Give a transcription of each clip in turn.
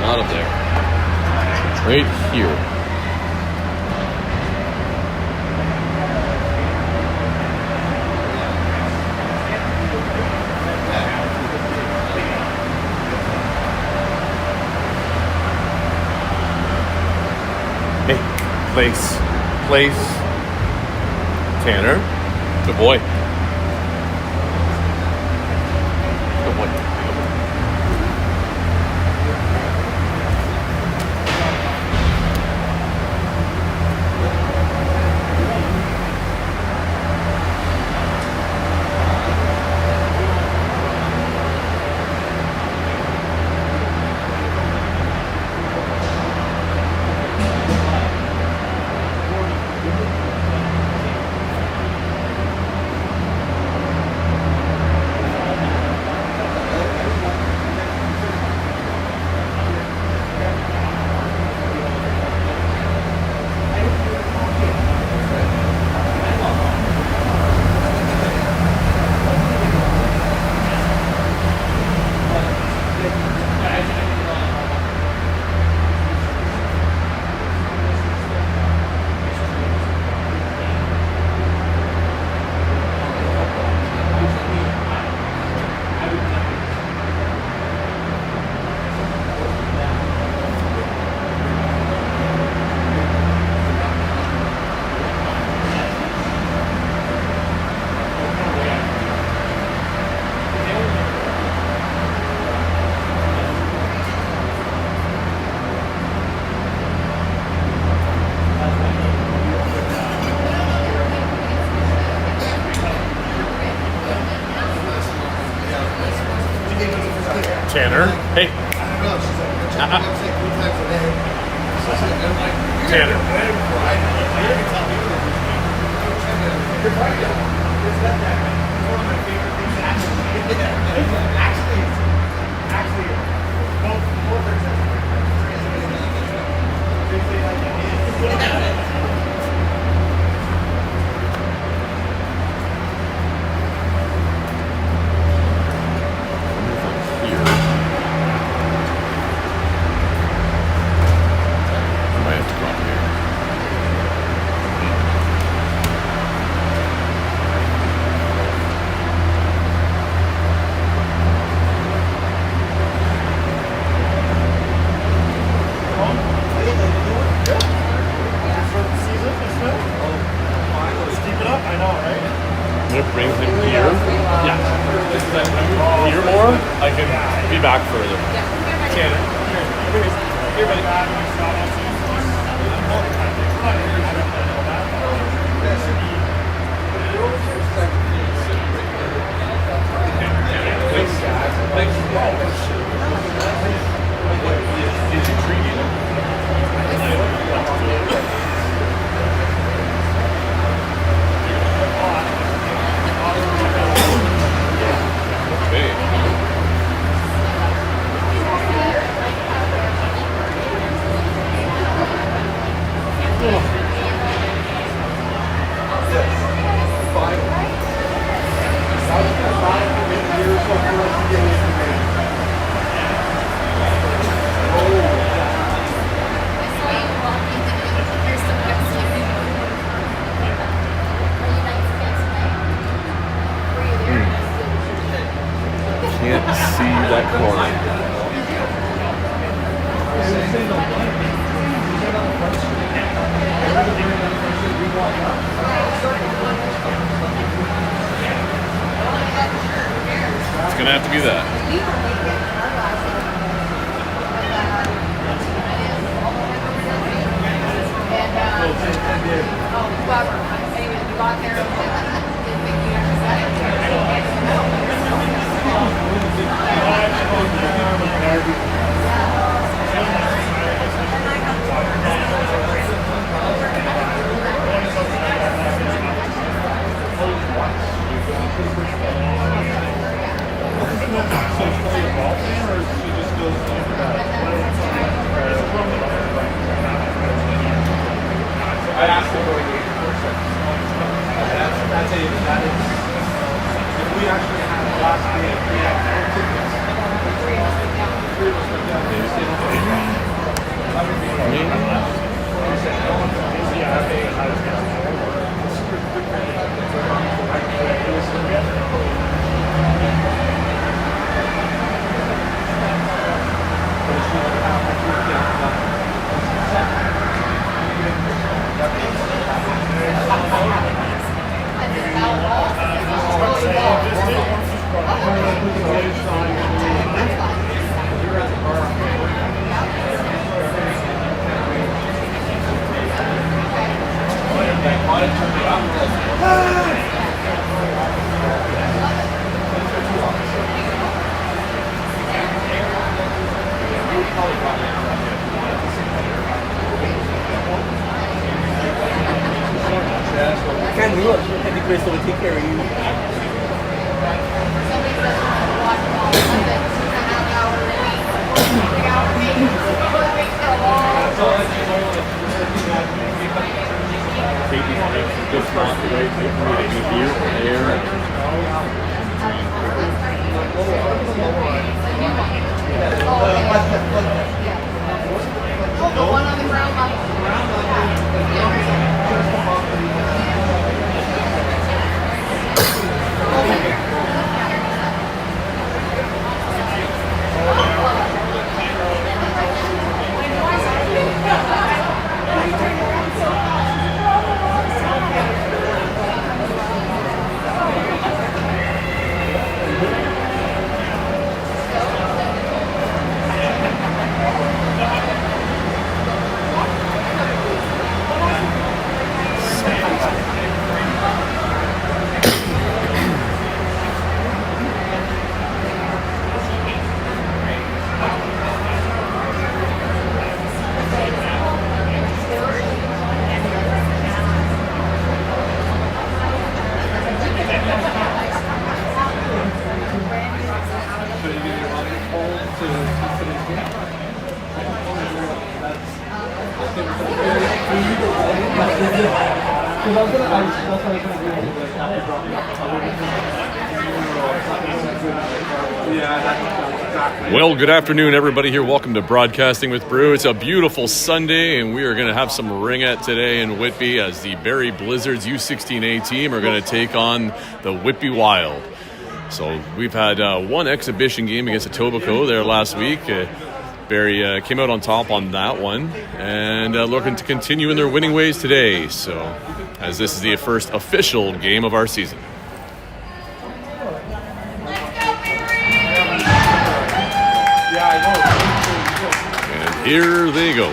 Not up there. Right here. Hey, place. Tanner. Good boy. Good boy. Tanner. Hey. Tanner. It brings him here. Yeah. Here more, I can be back further. Tanner. Here, buddy. Can't see that corner. It's gonna have to be that. I can't do it. I think Chris will take care of you. Just not the right fit for me to be here or there. The one on the ground Well, good afternoon, everybody here. Welcome to Broadcasting with Brew. It's a beautiful Sunday, and we are going to have some Ringette today in Whitby as the Barrie Blizzards U16A team are going to take on the Whitby Wild. So we've had one exhibition game against Etobicoke there last week. Barrie came out on top on that one and looking to continue in their winning ways today. So as this is the first official game of our season. And here they go.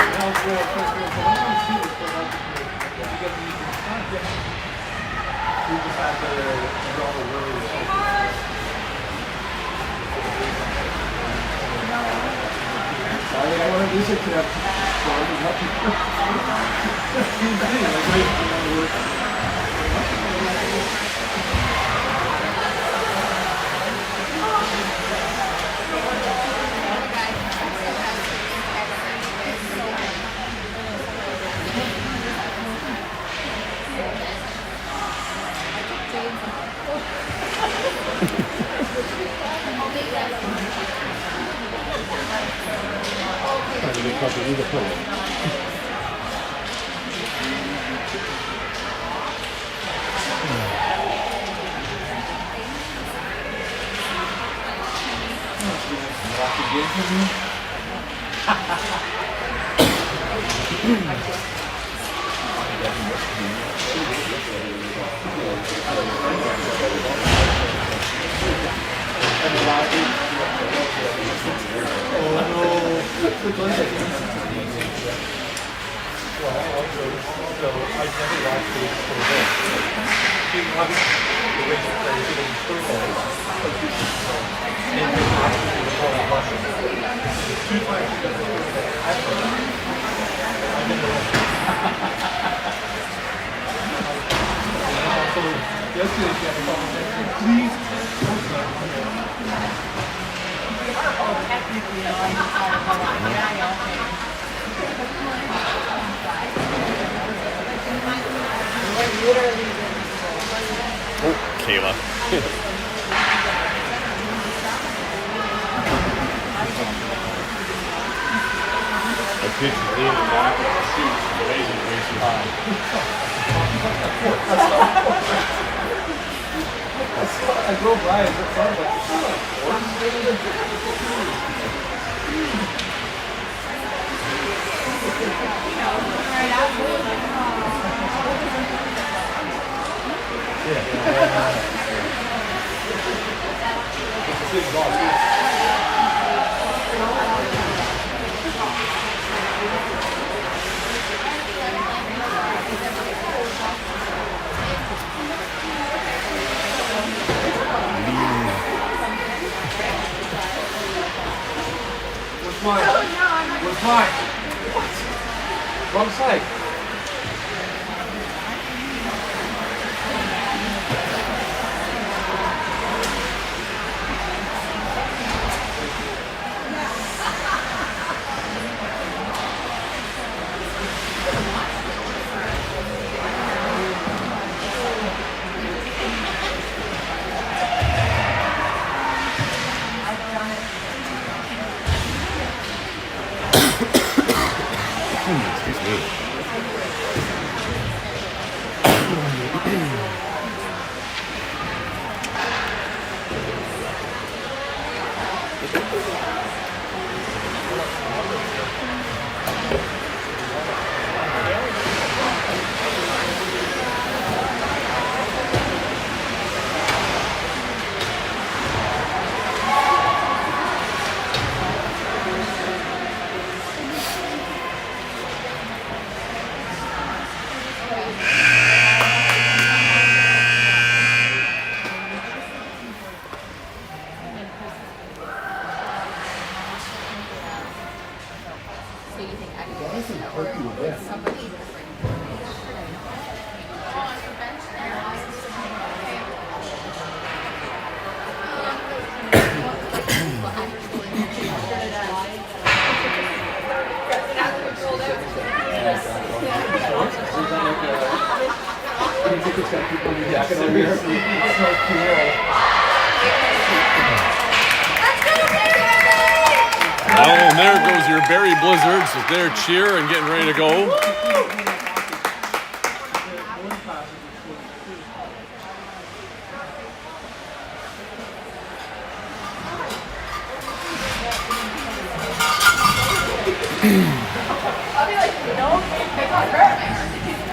Oh, Kayla. I pitched it in the back of the shoot. Amazing, way too high. I drove by and looked at We're fine. What? Wrong side. Excuse me. Well, and there goes your Barrie Blizzards with their cheer and getting ready to go.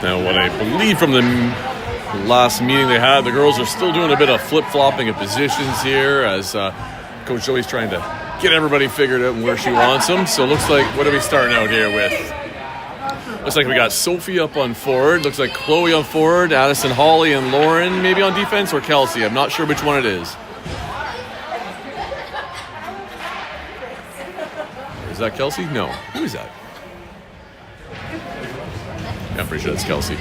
Now, what I believe from the last meeting they had, the girls are still doing a bit of flip-flopping of positions here as Coach Joey's trying to get everybody figured out where she wants them. So it looks like, what are we starting out here with? Looks like we got Sophie up on forward. Looks like Chloe on forward, Addison, Holly, and Lauren maybe on defense, or Kelsey. I'm not sure which one it is. Is that Kelsey? No. Who is that? Yeah, I'm pretty sure that's Kelsey.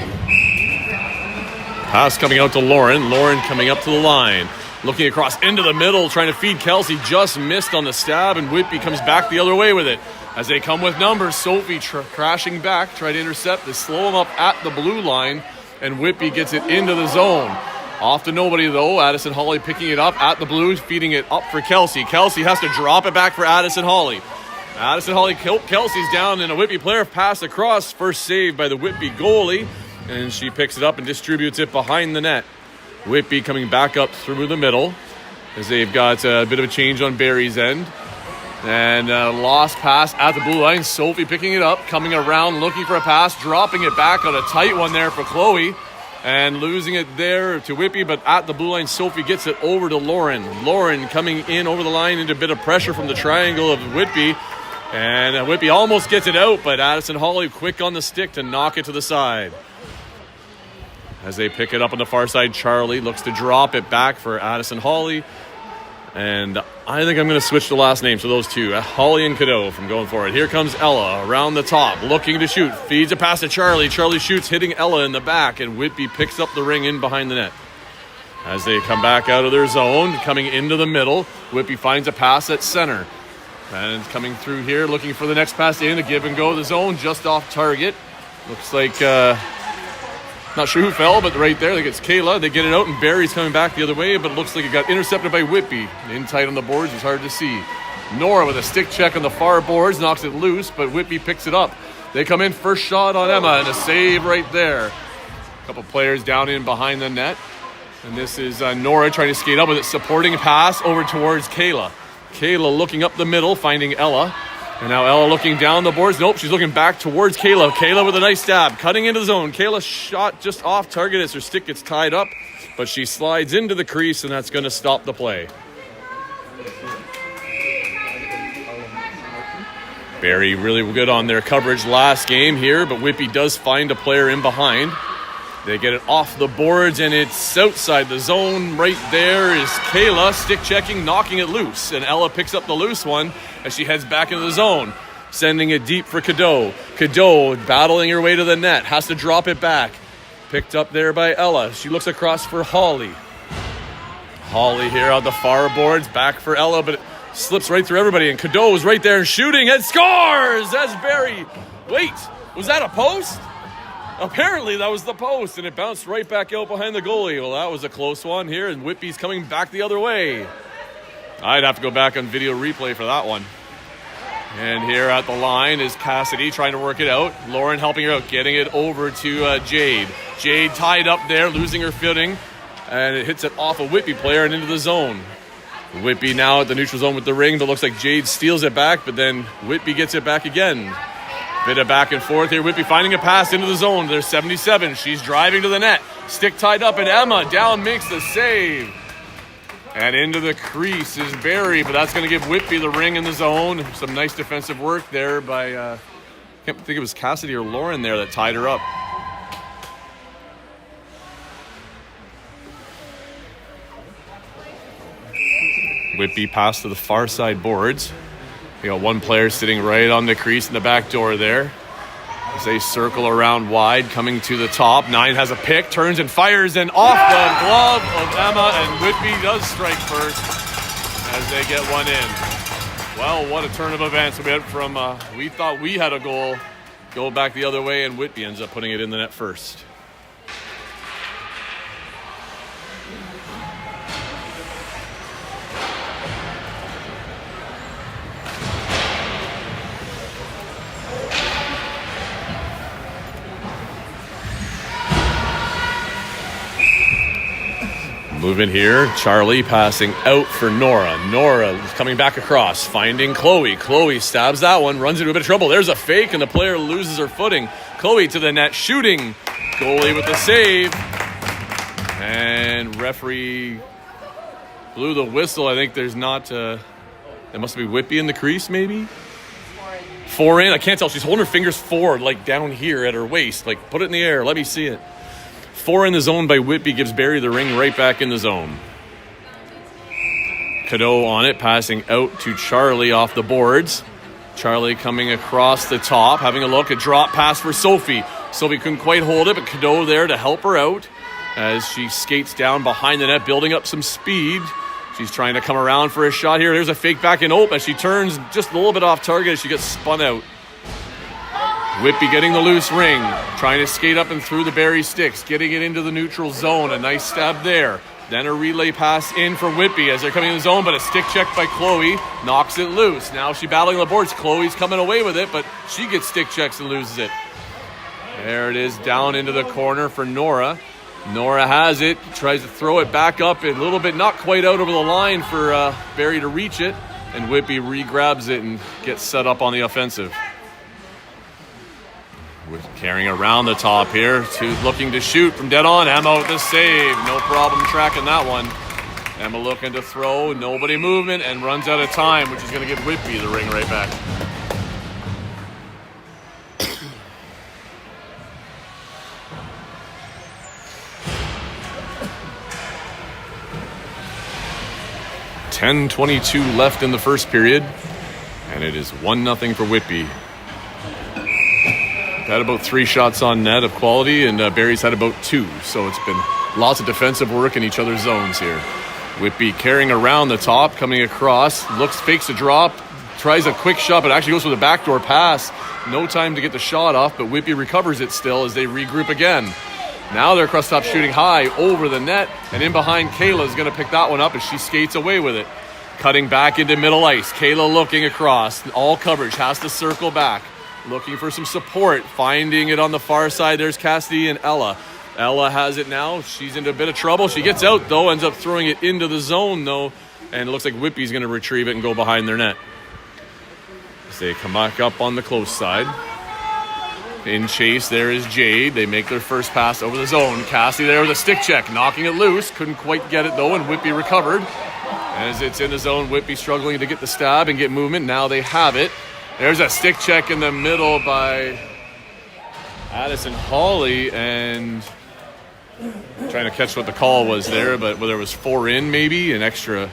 Pass coming out to Lauren. Lauren coming up to the line. Looking across into the middle, trying to feed Kelsey. Just missed on the stab, and Whitby comes back the other way with it. As they come with numbers, Sophie crashing back, try to intercept. They slow him up at the blue line, and Whitby gets it into the zone. Off to nobody, though. Addison Holly picking it up at the blues, feeding it up for Kelsey. Kelsey has to drop it back for Addison Holly. Addison Holly, Kelsey's down, and a Whitby player pass across. First save by the Whitby goalie, and she picks it up and distributes it behind the net. Whitby coming back up through the middle as they've got a bit of a change on Barrie's end. And lost pass at the blue line. Sophie picking it up, coming around, looking for a pass, dropping it back on a tight one there for Chloe. And losing it there to Whitby, but at the blue line, Sophie gets it over to Lauren. Lauren coming in over the line into a bit of pressure from the triangle of Whitby. And Whitby almost gets it out, but Addison Holly quick on the stick to knock it to the side. As they pick it up on the far side, Charlie looks to drop it back for Addison Holly. And I think I'm going to switch the last name to those two, Holly and Cadeau, from going forward. Here comes Ella around the top, looking to shoot. Feeds a pass to Charlie. Charlie shoots, hitting Ella in the back, and Whitby picks up the ring in behind the net. As they come back out of their zone, coming into the middle, Whitby finds a pass at center. And coming through here, looking for the next pass in, a give and go. The zone just off target. Looks like, not sure who fell, but right there, I think it's Kayla. They get it out, and Barry's coming back the other way, but it looks like it got intercepted by Whitby. In tight on the boards, it's hard to see. Nora with a stick check on the far boards, knocks it loose, but Whitby picks it up. They come in, first shot on Emma, and a save right there. A couple players down in behind the net. And this is Nora trying to skate up with it, supporting a pass over towards Kayla. Kayla looking up the middle, finding Ella. And now Ella looking down the boards. Nope, she's looking back towards Kayla. Kayla with a nice stab, cutting into the zone. Kayla shot just off target as her stick gets tied up, but she slides into the crease, and that's going to stop the play. Barrie really good on their coverage last game here, but Whitby does find a player in behind. They get it off the boards, and it's outside the zone. Right there is Kayla, stick checking, knocking it loose. And Ella picks up the loose one as she heads back into the zone. sending it deep for Cadeau. Cadeau battling her way to the net, has to drop it back. Picked up there by Ella. She looks across for Holly. Holly here on the far boards, back for Ella, but it slips right through everybody, and Cadeau is right there and shooting and scores as Barrie. Wait, was that a post? Apparently that was the post, and it bounced right back out behind the goalie. Well, that was a close one here, and Whitby's coming back the other way. I'd have to go back on video replay for that one. And here at the line is Cassidy trying to work it out. Lauren helping her out, getting it over to Jade. Jade tied up there, losing her footing, and it hits it off a Whitby player and into the zone. Whitby now at the neutral zone with the ring, but looks like Jade steals it back, but then Whitby gets it back again. Bit of back and forth here. Whitby finding a pass into the zone. There's 77. She's driving to the net. Stick tied up, and Emma down makes the save. And into the crease is Barrie, but that's going to give Whitby the ring in the zone. Some nice defensive work there by, I can't think it was Cassidy or Lauren there that tied her up. Whitby pass to the far side boards. We got one player sitting right on the crease in the back door there. As they circle around wide, coming to the top. 9 has a pick, turns and fires, and off the glove of Emma, and Whitby does strike first as they get one in. Well, what a turn of events. We went from, we thought we had a goal, go back the other way, and Whitby ends up putting it in the net first. Moving here, Charlie passing out for Nora. Nora is coming back across, finding Chloe. Chloe stabs that one, runs into a bit of trouble. There's a fake, and the player loses her footing. Chloe to the net, shooting. Goalie with the save. And referee blew the whistle. I think there's not... there must be Whitby in the crease, maybe? 4 in. I can't tell. She's holding her fingers forward, like down here at her waist. Like, put it in the air. Let me see it. 4 in the zone by Whitby gives Barrie the ring right back in the zone. Cadeau on it, passing out to Charlie off the boards. Charlie coming across the top, having a look, a drop pass for Sophie. Sophie couldn't quite hold it, but Cadeau there to help her out as she skates down behind the net, building up some speed. She's trying to come around for a shot here. There's a fake back and open as she turns just a little bit off target as she gets spun out. Whitby getting the loose ring, trying to skate up and through the Barrie sticks, getting it into the neutral zone. A nice stab there. Then a relay pass in for Whitby as they're coming in the zone, but a stick check by Chloe knocks it loose. Now she battling the boards. Chloe's coming away with it, but she gets stick checks and loses it. There it is, down into the corner for Nora. Nora has it, tries to throw it back up a little bit, not quite out over the line for Barrie to reach it, and Whitby re-grabs it and gets set up on the offensive. We're carrying around the top here, looking to shoot from dead on. Emma with the save, no problem tracking that one. Emma looking to throw, nobody movement, and runs out of time, which is going to give Whitby the ring right back. .10:22 left in the first period, and it is 1-0 for Whitby. Had about 3 shots on net of quality, and Barrie's had about 2. So it's been lots of defensive work in each other's zones here. Whitby carrying around the top, coming across, fakes a drop, tries a quick shot, but actually goes for the backdoor pass. No time to get the shot off, but Whitby recovers it still as they regroup again. Now they're across top shooting high over the net, and in behind Kayla is going to pick that one up as she skates away with it. Cutting back into middle ice. Kayla looking across. All coverage, has to circle back. Looking for some support, finding it on the far side. There's Cassidy and Ella. Ella has it now. She's into a bit of trouble. She gets out, though, ends up throwing it into the zone, though, and it looks like Whitby's going to retrieve it and go behind their net. As they come back up on the close side. In chase, there is Jade. They make their first pass over the zone. Cassidy there with a stick check, knocking it loose. Couldn't quite get it, though, and Whitby recovered. As it's in the zone, Whitby struggling to get the stab and get movement. Now they have it. There's a stick check in the middle by Addison Hawley, and I'm trying to catch what the call was there, but whether it was 4 in maybe, an extra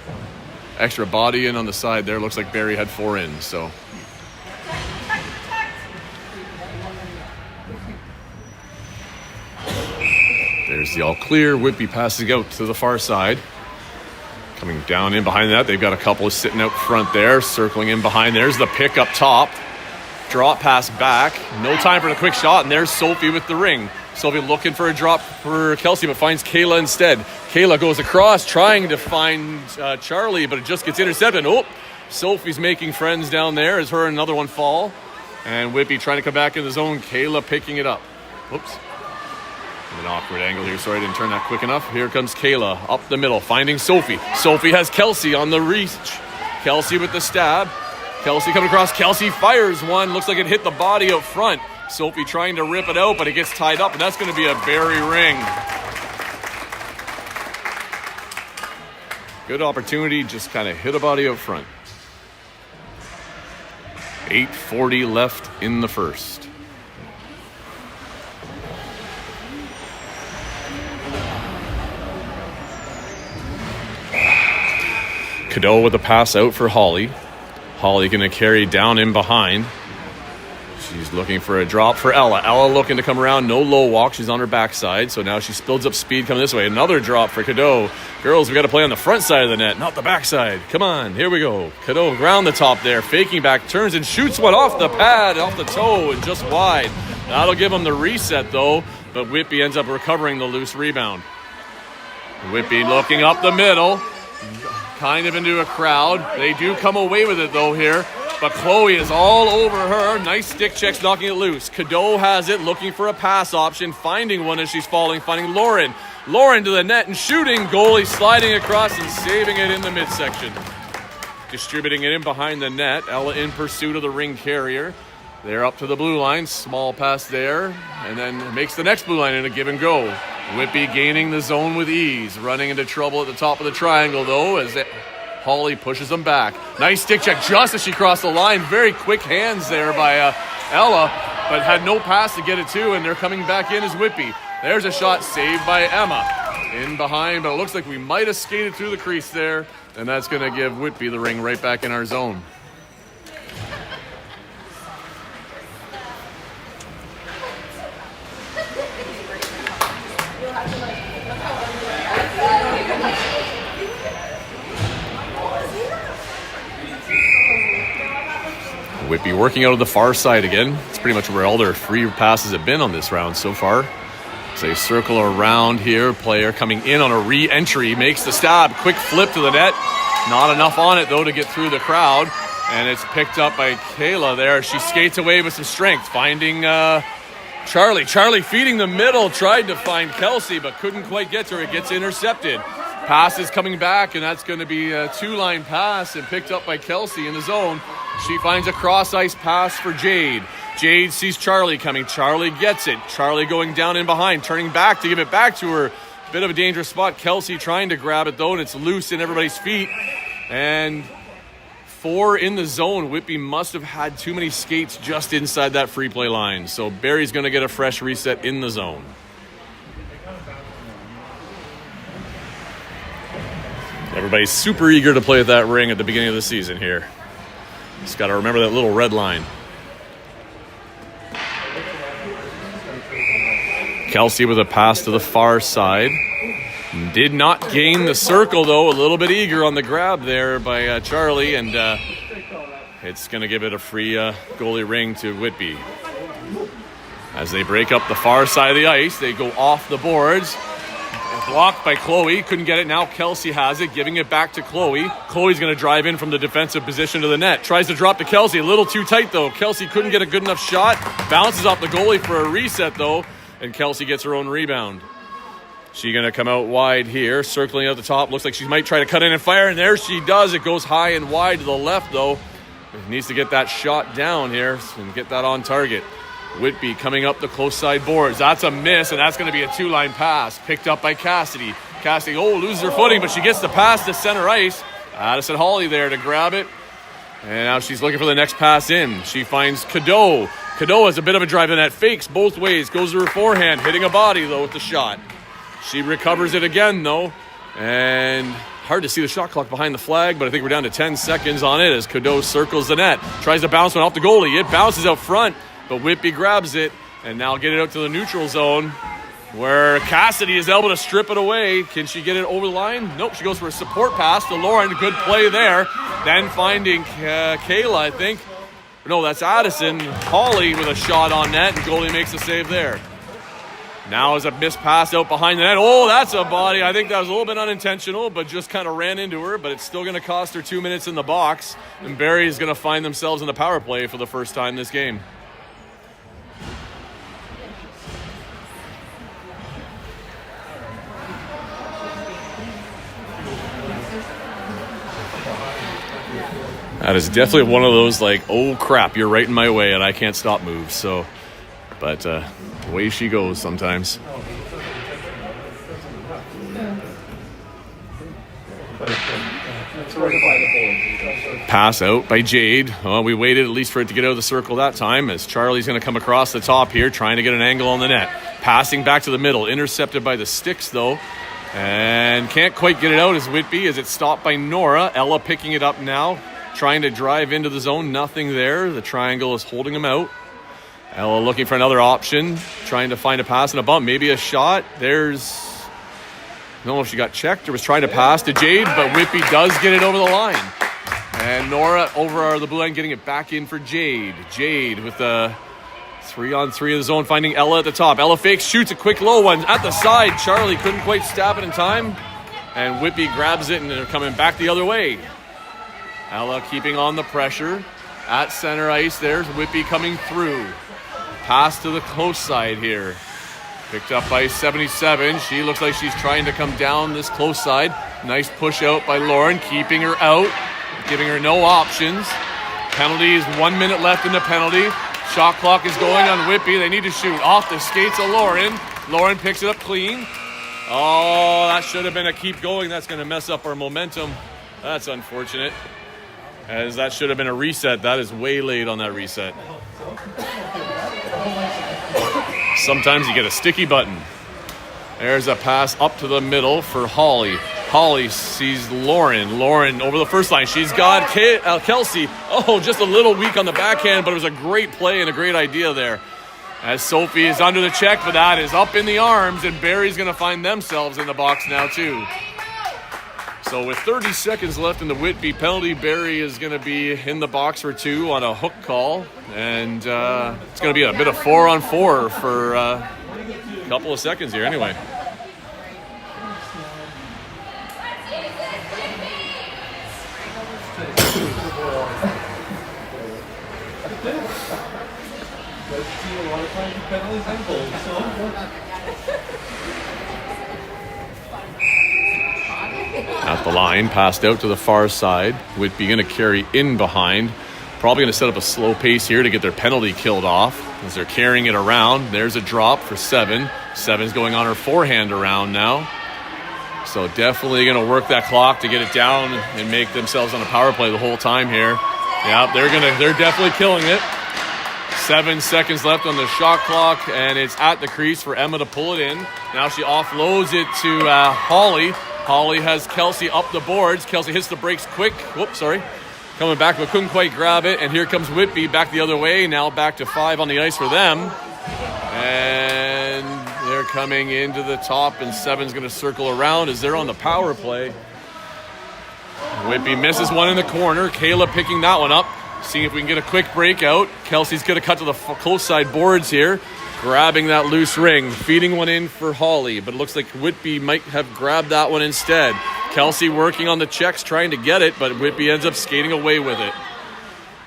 body in on the side there. Looks like Barrie had 4 in, so There's the all clear. Whitby passing out to the far side. Coming down in behind that, they've got a couple sitting out front there, circling in behind. There's the pick up top. Drop pass back. No time for the quick shot, and there's Sophie with the ring. Sophie looking for a drop for Kelsey, but finds Kayla instead. Kayla goes across, trying to find Charlie, but it just gets intercepted. Oh, Sophie's making friends down there as her and another one fall. And Whitby trying to come back in the zone. Kayla picking it up. Whoops. An awkward angle here. Sorry, I didn't turn that quick enough. Here comes Kayla up the middle, finding Sophie. Sophie has Kelsey on the reach. Kelsey with the stab. Kelsey coming across. Kelsey fires one. Looks like it hit the body out front. Sophie trying to rip it out, but it gets tied up, and that's going to be a Barrie ring. Good opportunity, just kind of hit a body out front. 8:40 left in the first. Cadeau with a pass out for Holly. Holly going to carry down in behind. She's looking for a drop for Ella. Ella looking to come around. No low walk. She's on her backside. So now she builds up speed coming this way. Another drop for Cadeau. Girls, we got to play on the front side of the net, not the backside. Come on. Here we go. Cadeau around the top there. Faking back. Turns and shoots one off the pad, off the toe, and just wide. That'll give them the reset, though. But Whitby ends up recovering the loose rebound. Whitby looking up the middle. Kind of into a crowd. They do come away with it, though, here. But Chloe is all over her. Nice stick checks, knocking it loose. Cadeau has it, looking for a pass option, finding one as she's falling, finding Lauren. Lauren to the net and shooting. Goalie sliding across and saving it in the midsection. Distributing it in behind the net. Ella in pursuit of the ring carrier. They're up to the blue line. Small pass there. And then makes the next blue line in a give and go. Whitby gaining the zone with ease. Running into trouble at the top of the triangle, though, as Holly pushes them back. Nice stick check just as she crossed the line. Very quick hands there by Ella, but had no pass to get it to, and they're coming back in as Whitby. There's a shot saved by Emma. In behind, but it looks like we might have skated through the crease there, and that's going to give Whitby the ring right back in our zone. Whitby working out of the far side again. It's pretty much where all their free passes have been on this round so far. So they circle around here. Player coming in on a re-entry. Makes the stab. Quick flip to the net. Not enough on it, though, to get through the crowd. And it's picked up by Kayla there. She skates away with some strength. Finding Charlie. Charlie feeding the middle. Tried to find Kelsey, but couldn't quite get to her. It gets intercepted. Pass is coming back, and that's going to be a two-line pass and picked up by Kelsey in the zone. She finds a cross-ice pass for Jade. Jade sees Charlie coming. Charlie gets it. Charlie going down in behind, turning back to give it back to her. Bit of a dangerous spot. Kelsey trying to grab it, though, and it's loose in everybody's feet. And 4 in the zone. Whitby must have had too many skates just inside that free play line. So Barrie's going to get a fresh reset in the zone. Everybody's super eager to play with that ring at the beginning of the season here. Just got to remember that little red line. Kelsey with a pass to the far side. Did not gain the circle, though. A little bit eager on the grab there by Charlie. And it's going to give it a free goalie ring to Whitby. As they break up the far side of the ice, they go off the boards. Blocked by Chloe. Couldn't get it. Now Kelsey has it, giving it back to Chloe. Chloe's going to drive in from the defensive position to the net. Tries to drop to Kelsey. A little too tight, though. Kelsey couldn't get a good enough shot. Bounces off the goalie for a reset, though. And Kelsey gets her own rebound. She's going to come out wide here. Circling out the top. Looks like she might try to cut in and fire. And there she does. It goes high and wide to the left, though. Needs to get that shot down here and get that on target. Whitby coming up the close side boards. That's a miss, and that's going to be a two-line pass. Picked up by Cassidy. Cassidy, loses her footing, but she gets the pass to center ice. Addison Hawley there to grab it. And now she's looking for the next pass in. She finds Cadeau. Cadeau has a bit of a drive in that. Fakes both ways. Goes to her forehand. Hitting a body, though, with the shot. She recovers it again, though. And hard to see the shot clock behind the flag, but I think we're down to 10 seconds on it as Cadeau circles the net. Tries to bounce one off the goalie. It bounces out front. But Whitby grabs it, and now get it out to the neutral zone. where Cassidy is able to strip it away. Can she get it over the line? Nope, she goes for a support pass to Lauren. Good play there. Then finding Kayla, I think. No, that's Addison. Holly with a shot on net, and goalie makes a save there. Now is a missed pass out behind the net. Oh, that's a body. I think that was a little bit unintentional, but just kind of ran into her. But it's still going to cost her 2 minutes in the box. And Barrie is going to find themselves in the power play for the first time this game. That is definitely one of those like, oh crap, you're right in my way and I can't stop moves. So, but away she goes sometimes. Pass out by Jade. Oh, we waited at least for it to get out of the circle that time, as Charlie's going to come across the top here, trying to get an angle on the net. Passing back to the middle, intercepted by the sticks though, and can't quite get it out as Whitby, as it's stopped by Nora. Ella picking it up now, trying to drive into the zone. Nothing there. The triangle is holding him out. Ella looking for another option, trying to find a pass and a bump, maybe a shot. There's, I don't know if she got checked or was trying to pass to Jade, but Whitby does get it over the line. And Nora over the blue line, getting it back in for Jade. Jade with the 3-on-3 of the zone, finding Ella at the top. Ella fakes, shoots a quick low one at the side. Charlie couldn't quite stab it in time. And Whitby grabs it, and they're coming back the other way. Ella keeping on the pressure. At center ice, there's Whitby coming through. Pass to the close side here. Picked up by 77. She looks like she's trying to come down this close side. Nice push out by Lauren, keeping her out, giving her no options. Penalty is 1 minute left in the penalty. Shot clock is going on Whitby. They need to shoot off the skates of Lauren. Lauren picks it up clean. Oh, that should have been a keep going. That's going to mess up our momentum. That's unfortunate, as that should have been a reset. That is way late on that reset. Sometimes you get a sticky button. There's a pass up to the middle for Holly. Holly sees Lauren. Lauren over the first line. She's got Kelsey. Oh, just a little weak on the backhand, but it was a great play and a great idea there. As Sophie is under the check, but that is up in the arms, and Barrie's going to find themselves in the box now too. So with 30 seconds left in the Whitby penalty, Barrie is going to be in the box for two on a hook call. And it's going to be a bit of 4-on-4 for a couple of seconds here anyway. At the line, passed out to the far side. Whitby going to carry in behind. Probably going to set up a slow pace here to get their penalty killed off as they're carrying it around. There's a drop for Seven. Seven's going on her forehand around now. So definitely going to work that clock to get it down and make themselves on a power play the whole time here. Yeah, they're definitely killing it. 7 seconds left on the shot clock, and it's at the crease for Emma to pull it in. Now she offloads it to Holly. Holly has Kelsey up the boards. Kelsey hits the brakes quick. Whoops, sorry. Coming back, but couldn't quite grab it. And here comes Whitby back the other way. Now back to 5 on the ice for them. And they're coming into the top, and Seven's going to circle around as they're on the power play. Whitby misses one in the corner. Kayla picking that one up. Seeing if we can get a quick breakout. Kelsey's going to cut to the close side boards here. Grabbing that loose ring. Feeding one in for Holly. But it looks like Whitby might have grabbed that one instead. Kelsey working on the checks, trying to get it, but Whitby ends up skating away with it.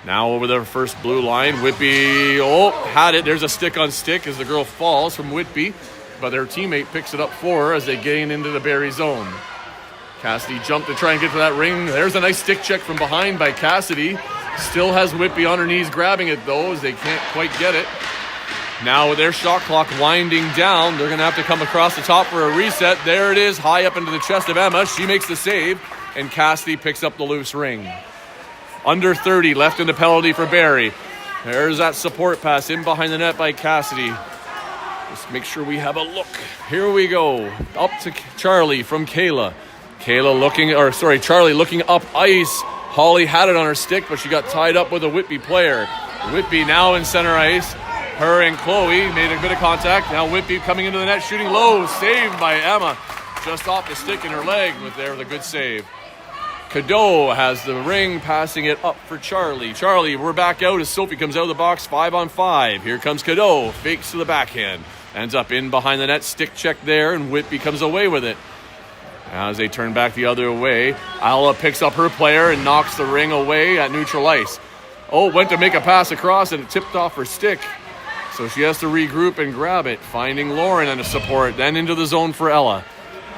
Now over the first blue line. Whitby, had it. There's a stick on stick as the girl falls from Whitby. But their teammate picks it up for her as they gain into the Barrie zone. Cassidy jumped to try and get to that ring. There's a nice stick check from behind by Cassidy. Still has Whitby on her knees grabbing it though, as they can't quite get it. Now with their shot clock winding down, they're going to have to come across the top for a reset. There it is, high up into the chest of Emma. She makes the save, and Cassidy picks up the loose ring. Under 30 left in the penalty for Barrie. There's that support pass in behind the net by Cassidy. Just make sure we have a look. Here we go. Up to Charlie from Kayla. Charlie looking up ice. Holly had it on her stick, but she got tied up with a Whitby player. Whitby now in center ice. Her and Chloe made a bit of contact. Now Whitby coming into the net, shooting low. Saved by Emma. Just off the stick in her leg, but there with a good save. Cadeau has the ring, passing it up for Charlie. Charlie, we're back out as Sophie comes out of the box, 5-on-5. Here comes Cadeau, fakes to the backhand. Ends up in behind the net, stick check there, and Whitby comes away with it. As they turn back the other way, Ella picks up her player and knocks the ring away at neutral ice. Oh, went to make a pass across and it tipped off her stick. So she has to regroup and grab it, finding Lauren under support, then into the zone for Ella.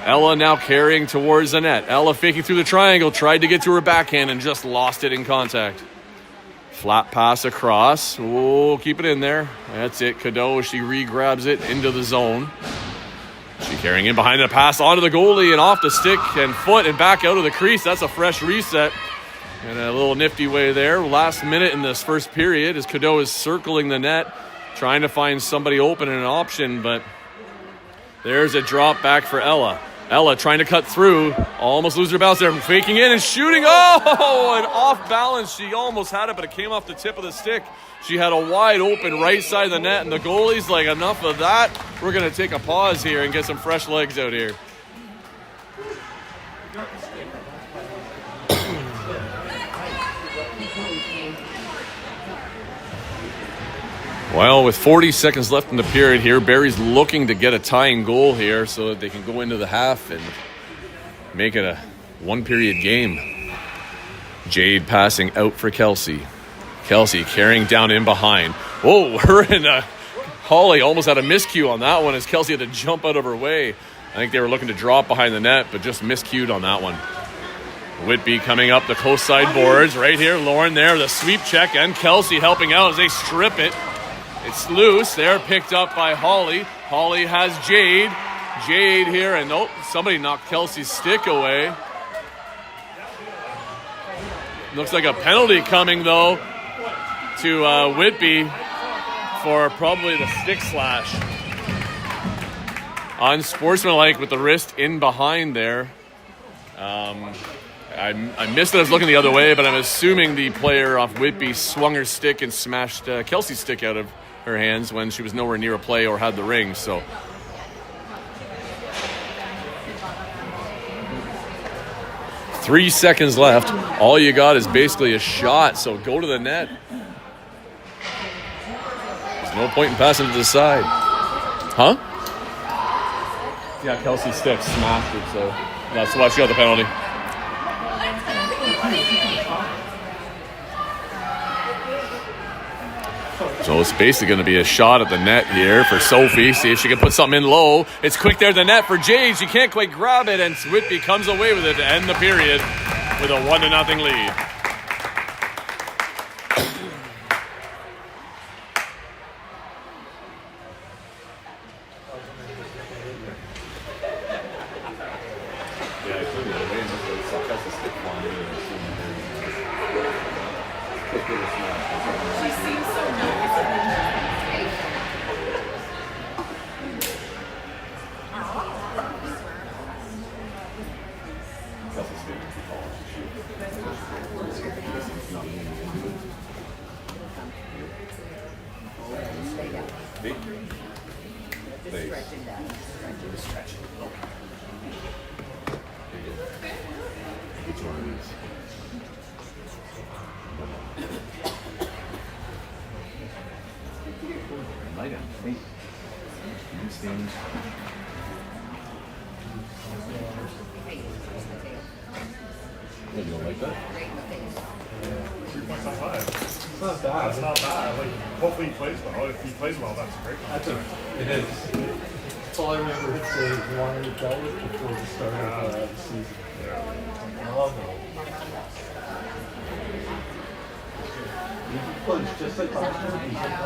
Ella now carrying towards the net. Ella faking through the triangle, tried to get to her backhand and just lost it in contact. Flat pass across. Oh, keep it in there. That's it. Cadeau, she re-grabs it into the zone. She carrying in behind the pass onto the goalie and off the stick and foot and back out of the crease. That's a fresh reset. And a little nifty way there. Last minute in this first period as Cadeau is circling the net, trying to find somebody open and an option, but there's a drop back for Ella. Ella trying to cut through, almost loses her balance there, faking in and shooting. Oh, and off balance. She almost had it, but it came off the tip of the stick. She had a wide open right side of the net, and the goalie's like, enough of that. We're going to take a pause here and get some fresh legs out here. Well, with 40 seconds left in the period here, Barrie's looking to get a tying goal here so that they can go into the half and make it a one-period game. Jade passing out for Kelsey. Kelsey carrying down in behind. Whoa, her and Holly almost had a miscue on that one as Kelsey had to jump out of her way. I think they were looking to drop behind the net, but just miscued on that one. Whitby coming up the close side boards right here. Lauren there, the sweep check, and Kelsey helping out as they strip it. It's loose. They're picked up by Holly. Holly has Jade. Jade here, and somebody knocked Kelsey's stick away. Looks like a penalty coming, though, to Whitby for probably the stick slash. Unsportsmanlike with the wrist in behind there. I missed it. I was looking the other way, but I'm assuming the player off Whitby swung her stick and smashed Kelsey's stick out of her hands when she was nowhere near a play or had the ring. So 3 seconds left. All you got is basically a shot, so go to the net. There's no point in passing to the side. Huh? Yeah, Kelsey's stick smashed it, so that's why she got the penalty. So it's basically going to be a shot at the net here for Sophie. See if she can put something in low. It's quick there at the net for Jade. She can't quite grab it, and Whitby comes away with it to end the period with a 1-0 lead. You don't like that? 3.5. It's not bad. It's not bad. Like, hopefully he plays well. If he plays well, that's great. It is. That's all I remember him saying. He wanted to tell us before the start of the season. I love him. He plays just like last year.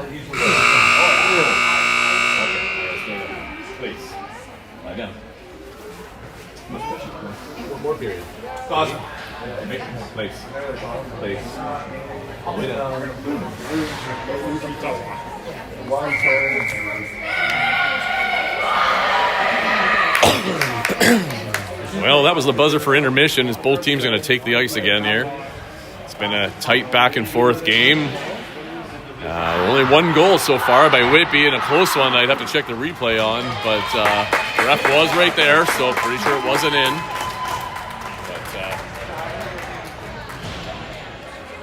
He's usually Please. Lie down. one more period. Awesome. Place. Place. Well, that was the buzzer for intermission as both teams are going to take the ice again here. It's been a tight back and forth game. Only one goal so far by Whitby, and a close one I'd have to check the replay on, but the ref was right there, so pretty sure it wasn't in. But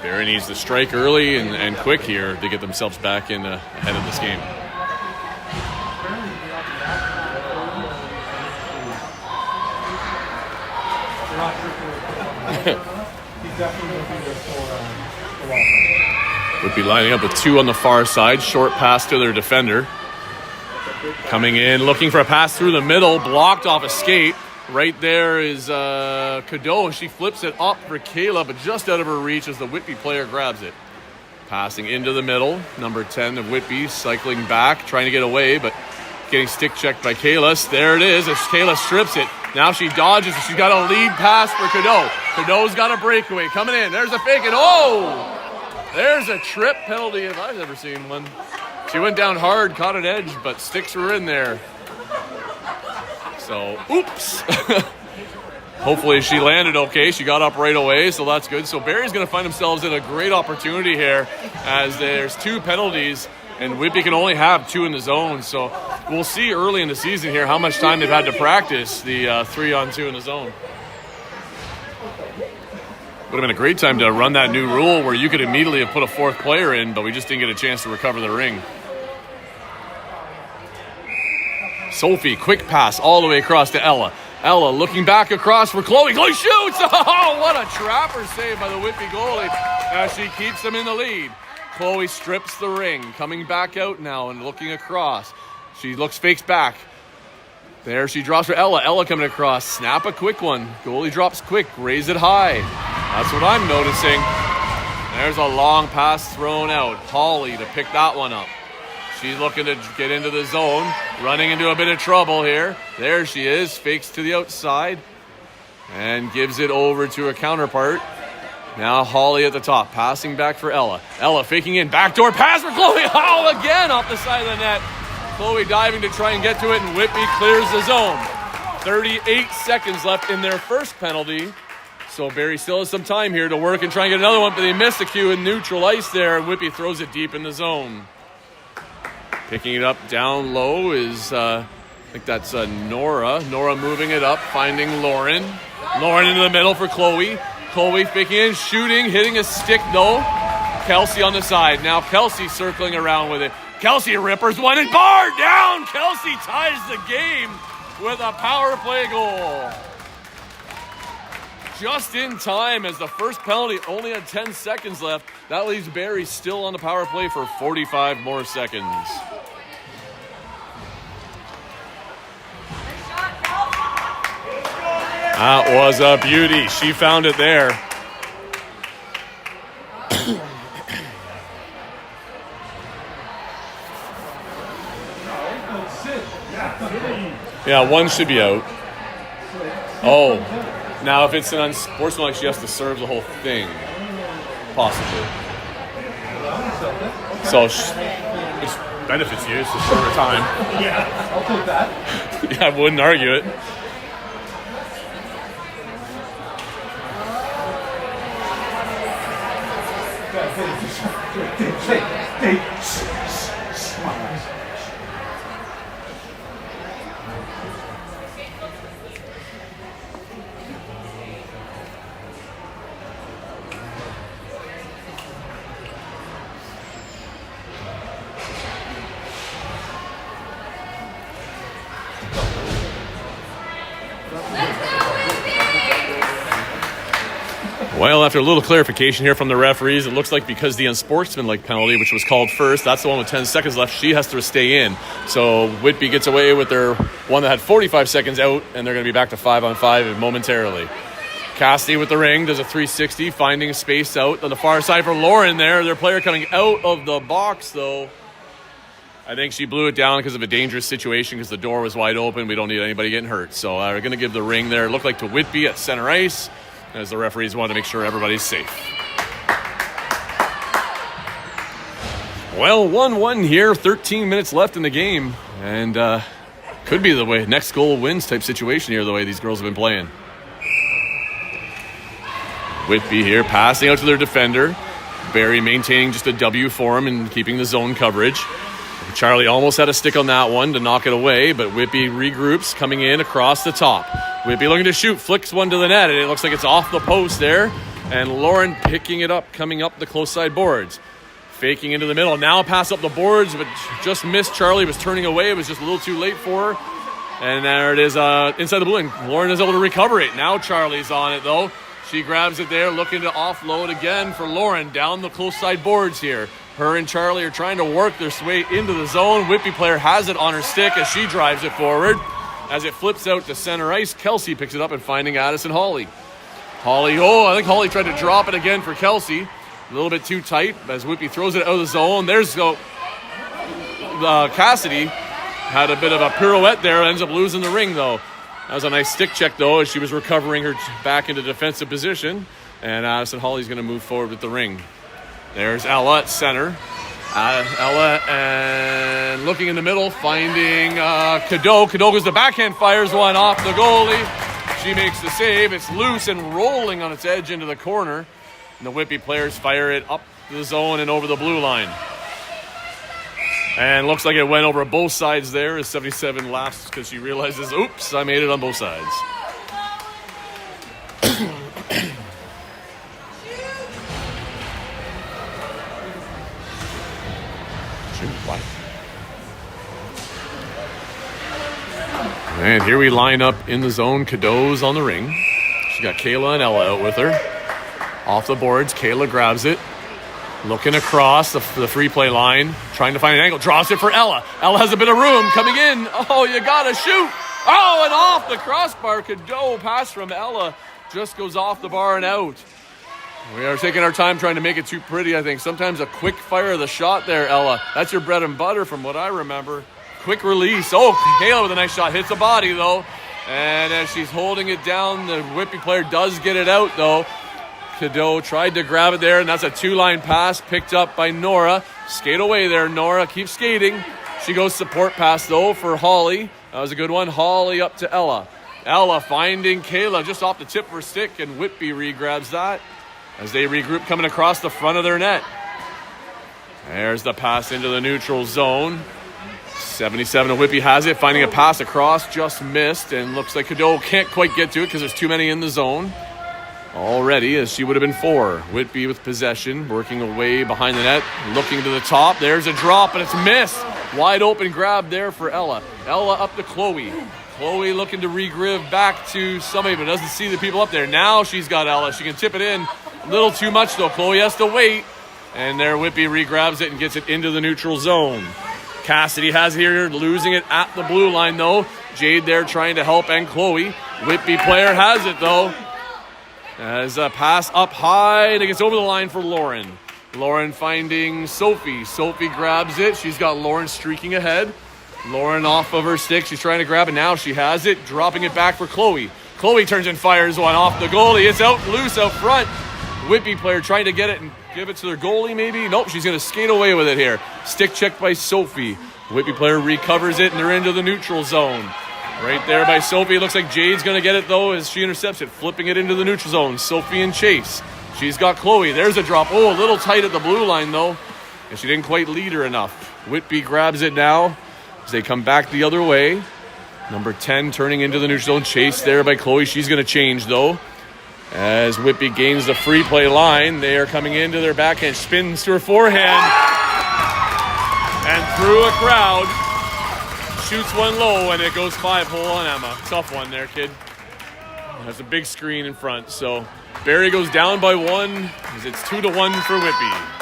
Barrie needs to strike early and quick here to get themselves back in ahead of this game. Would be lining up with two on the far side. Short pass to their defender. Coming in, looking for a pass through the middle. Blocked off a skate. Right there is Cadeau. She flips it up for Kayla, but just out of her reach as the Whitby player grabs it. Passing into the middle. Number 10 of Whitby cycling back, trying to get away, but getting stick checked by Kayla. There it is as Kayla strips it. Now she dodges. She's got a lead pass for Cadeau. Cadeau's got a breakaway coming in. There's a fake, and oh! There's a trip penalty if I've ever seen one. She went down hard, caught an edge, but sticks were in there. So, oops. Hopefully she landed okay. She got up right away, so that's good. So Barrie's going to find themselves in a great opportunity here as there's two penalties, and Whitby can only have two in the zone. So we'll see early in the season here how much time they've had to practice the 3-on-2 in the zone. Would have been a great time to run that new rule where you could immediately have put a fourth player in, but we just didn't get a chance to recover the ring. Sophie, quick pass all the way across to Ella. Ella looking back across for Chloe. Chloe shoots! Oh, what a trapper save by the Whitby goalie as she keeps them in the lead. Chloe strips the ring, coming back out now and looking across. She fakes back. There she drops for Ella. Ella coming across. Snap a quick one. Goalie drops quick. Raise it high. That's what I'm noticing. There's a long pass thrown out. Holly to pick that one up. She's looking to get into the zone. Running into a bit of trouble here. There she is. Fakes to the outside. And gives it over to her counterpart. Now Holly at the top. Passing back for Ella. Ella faking in. Backdoor pass for Chloe. Oh, again off the side of the net. Chloe diving to try and get to it, and Whitby clears the zone. 38 seconds left in their first penalty. So Barrie still has some time here to work and try and get another one, but they missed the cue in neutral ice there, and Whitby throws it deep in the zone. Picking it up down low is, I think that's Nora. Nora moving it up, finding Lauren. Lauren into the middle for Chloe. Chloe faking in, shooting, hitting a stick though. Kelsey on the side. Now Kelsey circling around with it. Kelsey rippers one and barred down. Kelsey ties the game with a power play goal. Just in time as the first penalty only had 10 seconds left. That leaves Barrie still on the power play for 45 more seconds. That was a beauty. She found it there. Yeah, one should be out. Oh, now if it's an unsportsmanlike, she has to serve the whole thing. Possibly. So it benefits you. It's a shorter time. Yeah, I'll take that. Yeah, I wouldn't argue it. Well, after a little clarification here from the referees, it looks like because the unsportsmanlike penalty, which was called first, that's the one with 10 seconds left, she has to stay in. So Whitby gets away with their one that had 45 seconds out, and they're going to be back to 5-on-5 momentarily. Cassidy with the ring, does a 360, finding space out on the far side for Lauren there. Their player coming out of the box, though. I think she blew it down because of a dangerous situation because the door was wide open. We don't need anybody getting hurt. So they're going to give the ring there. It looked like to Whitby at center ice, as the referees want to make sure everybody's safe. Well, 1-1 here, 13 minutes left in the game, and could be the way next goal wins type situation here, the way these girls have been playing. Whitby here, passing out to their defender. Barrie maintaining just a W for him and keeping the zone coverage. Charlie almost had a stick on that one to knock it away, but Whitby regroups, coming in across the top. Whitby looking to shoot, flicks one to the net, and it looks like it's off the post there. And Lauren picking it up, coming up the close side boards. Faking into the middle. Now pass up the boards, but just missed. Charlie was turning away. It was just a little too late for her. And there it is inside the blue, and Lauren is able to recover it. Now Charlie's on it, though. She grabs it there, looking to offload again for Lauren down the close side boards here. Her and Charlie are trying to work their way into the zone. Whitby player has it on her stick as she drives it forward. As it flips out to center ice, Kelsey picks it up and finding Addison Hawley. I think Hawley tried to drop it again for Kelsey. A little bit too tight as Whitby throws it out of the zone. There's Cassidy. Had a bit of a pirouette there. Ends up losing the ring, though. That was a nice stick check, though, as she was recovering her back into defensive position. And Addison Hawley's going to move forward with the ring. There's Ella at center. Ella and looking in the middle, finding Cadeau. Cadeau goes to backhand, fires one off the goalie. She makes the save. It's loose and rolling on its edge into the corner. And the Whitby players fire it up the zone and over the blue line. And looks like it went over both sides there as 77 laughs because she realizes, oops, I made it on both sides. And here we line up in the zone. Cadeau's on the ring. She got Kayla and Ella out with her. Off the boards, Kayla grabs it. Looking across the free play line. Trying to find an angle. Draws it for Ella. Ella has a bit of room coming in. Oh, you gotta shoot. Oh, and off the crossbar. Cadeau pass from Ella. Just goes off the bar and out. We are taking our time trying to make it too pretty, I think. Sometimes a quick fire of the shot there, Ella. That's your bread and butter from what I remember. Quick release. Oh, Kayla with a nice shot. Hits the body, though. And as she's holding it down, the Whitby player does get it out, though. Cadeau tried to grab it there, and that's a two-line pass picked up by Nora. Skate away there, Nora. Keep skating. She goes support pass, though, for Hawley. That was a good one. Hawley up to Ella. Ella finding Kayla just off the tip of her stick, and Whitby re-grabs that as they regroup coming across the front of their net. There's the pass into the neutral zone. 77 of Whitby has it, finding a pass across, just missed, and looks like Cadeau can't quite get to it because there's too many in the zone already, as she would have been four. Whitby with possession, working away behind the net, looking to the top. There's a drop, and it's missed. Wide open grab there for Ella. Ella up to Chloe. Chloe looking to regrive back to somebody, but doesn't see the people up there. Now she's got Ella. She can tip it in. A little too much, though. Chloe has to wait. And there Whitby regrabs it and gets it into the neutral zone. Cassidy has it here, losing it at the blue line, though. Jade there trying to help, and Chloe. Whitby player has it, though. As a pass up high, and it gets over the line for Lauren. Lauren finding Sophie. Sophie grabs it. She's got Lauren streaking ahead. Lauren off of her stick. She's trying to grab it now. She has it, dropping it back for Chloe. Chloe turns and fires one off the goalie. It's out loose out front. Whitby player trying to get it and give it to their goalie, maybe? Nope, she's going to skate away with it here. Stick checked by Sophie. Whitby player recovers it, and they're into the neutral zone. Right there by Sophie. Looks like Jade's going to get it, though, as she intercepts it, flipping it into the neutral zone. Sophie and Chase. She's got Chloe. There's a drop. Oh, a little tight at the blue line, though, and she didn't quite lead her enough. Whitby grabs it now as they come back the other way. Number 10 turning into the neutral zone. Chase there by Chloe. She's going to change, though. As Whitby gains the free play line, they are coming into their backhand. Spins to her forehand. And through a crowd. Shoots one low, and it goes 5-hole on Emma. Tough one there, kid. Has a big screen in front. So Barrie goes down by one as it's 2-1 for Whitby.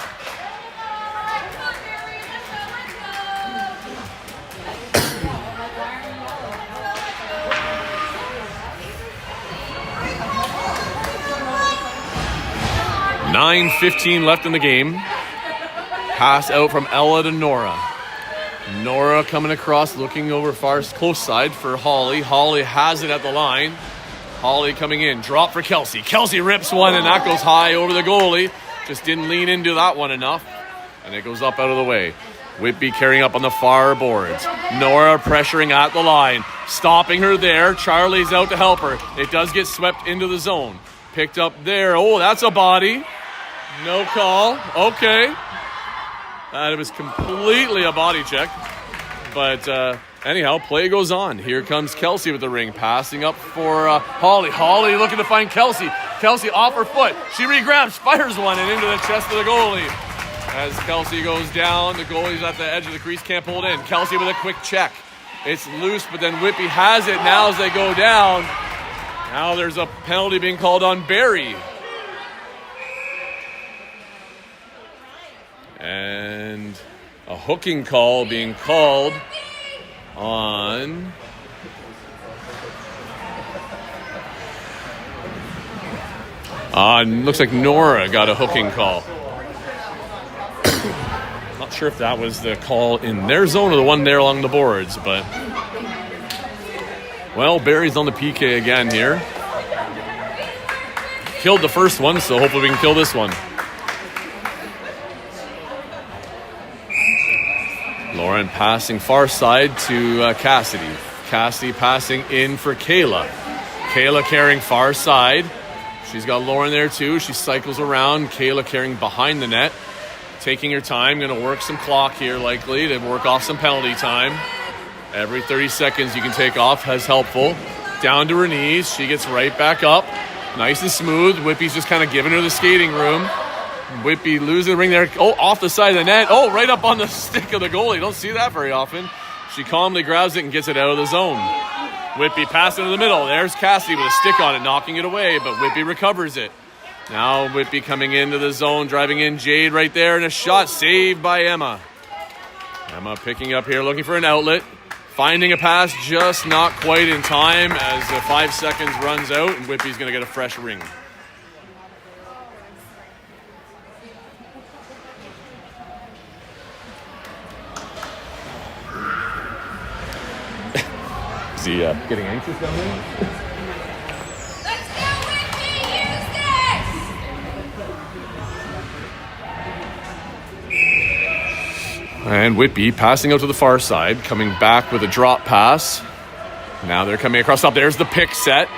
.15 left in the game. Pass out from Ella to Nora. Nora coming across, looking over far close side for Hawley. Hawley has it at the line. Hawley coming in. Drop for Kelsey. Kelsey rips one, and that goes high over the goalie. Just didn't lean into that one enough. And it goes up out of the way. Whitby carrying up on the far boards. Nora pressuring at the line. Stopping her there. Charlie's out to help her. It does get swept into the zone. Picked up there. Oh, that's a body. No call. Okay. It was completely a body check. But anyhow, play goes on. Here comes Kelsey with the ring, passing up for Holly. Holly looking to find Kelsey. Kelsey off her foot. She regrabs, fires one, and into the chest of the goalie. As Kelsey goes down, the goalie's at the edge of the crease, can't pull it in. Kelsey with a quick check. It's loose, but then Whitby has it now as they go down. Now there's a penalty being called on Barrie. And a hooking call being called on looks like Nora got a hooking call. Not sure if that was the call in their zone or the one there along the boards, but well, Barrie's on the PK again here. Killed the first one, so hopefully we can kill this one. Lauren passing far side to Cassidy. Cassidy passing in for Kayla. Kayla carrying far side. She's got Lauren there too. She cycles around. Kayla carrying behind the net. Taking her time. Going to work some clock here likely to work off some penalty time. Every 30 seconds you can take off is helpful. Down to her knees. She gets right back up. Nice and smooth. Whitby's just kind of giving her the skating room. Whitby losing the ring there. Oh, off the side of the net. Oh, right up on the stick of the goalie. Don't see that very often. She calmly grabs it and gets it out of the zone. Whitby passing to the middle. There's Cassidy with a stick on it, knocking it away, but Whitby recovers it. Now Whitby coming into the zone, driving in Jade right there, and a shot saved by Emma. Emma picking up here, looking for an outlet. Finding a pass, just not quite in time as the 5 seconds runs out, and Whitby's going to get a fresh ring. Is he getting anxious down there? Let's go, Whitby! Use this! And Whitby passing out to the far side, coming back with a drop pass. Now they're coming across top. There's the pick set.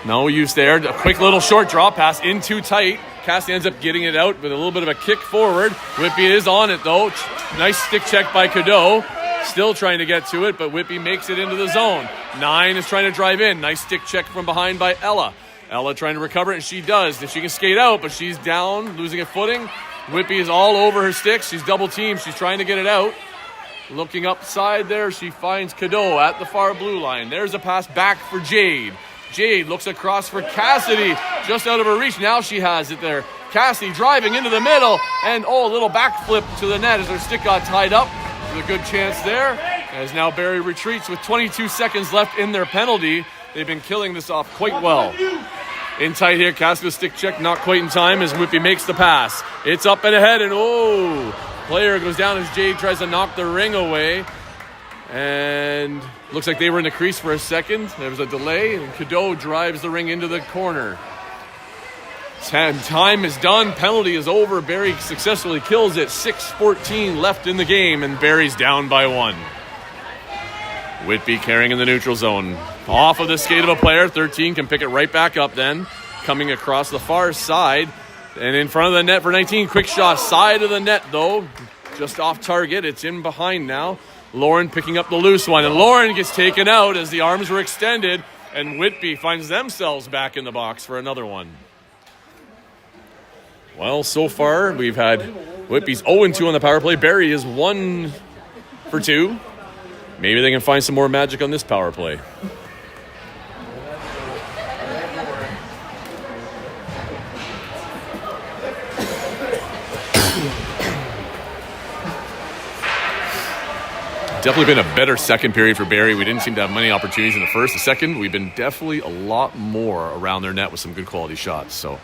No use there. A quick little short drop pass in too tight. Cassie ends up getting it out with a little bit of a kick forward. Whitby is on it though. Nice stick check by Cadeau. Still trying to get to it, but Whitby makes it into the zone. 9 is trying to drive in. Nice stick check from behind by Ella. Ella trying to recover it, and she does. She can skate out, but she's down, losing a footing. Whitby is all over her sticks. She's double teamed. She's trying to get it out. Looking upside there, she finds Cadeau at the far blue line. There's a pass back for Jade. Jade looks across for Cassidy, just out of her reach. Now she has it there. Cassidy driving into the middle, and a little backflip to the net as her stick got tied up. There's a good chance there, as now Barrie retreats with 22 seconds left in their penalty. They've been killing this off quite well. In tight here, Cassidy's stick check not quite in time as Whitby makes the pass. It's up and ahead, and player goes down as Jade tries to knock the ring away. And looks like they were in the crease for a second. There was a delay, and Cadeau drives the ring into the corner. Time is done. Penalty is over. Barrie successfully kills it. 6:14 left in the game, and Barrie's down by 1. Whitby carrying in the neutral zone. Off of the skate of a player. 13 can pick it right back up then. Coming across the far side. And in front of the net for 19. Quick shot. Side of the net, though. Just off target. It's in behind now. Lauren picking up the loose one. And Lauren gets taken out as the arms were extended. And Whitby finds themselves back in the box for another one. Well, so far, we've had Whitby's 0-2 on the power play. Barrie is 1 for 2. Maybe they can find some more magic on this power play. Definitely been a better second period for Barrie. We didn't seem to have many opportunities in the first. The second, we've been definitely a lot more around their net with some good quality shots. So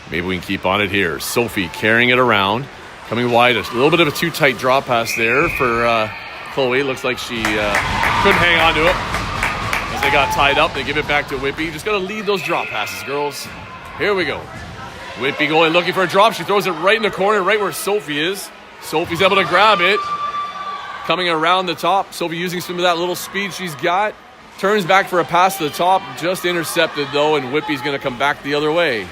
maybe we can keep on it here. Sophie carrying it around, coming wide. A little bit of a too tight drop pass there for Chloe. Looks like she couldn't hang on to it as they got tied up. They give it back to Whitby. You just got to lead those drop passes, girls. Here we go. Whitby goalie looking for a drop. She throws it right in the corner, right where Sophie is. Sophie's able to grab it. Coming around the top. Sophie using some of that little speed she's got. Turns back for a pass to the top. Just intercepted, though, and Whitby's going to come back the other way.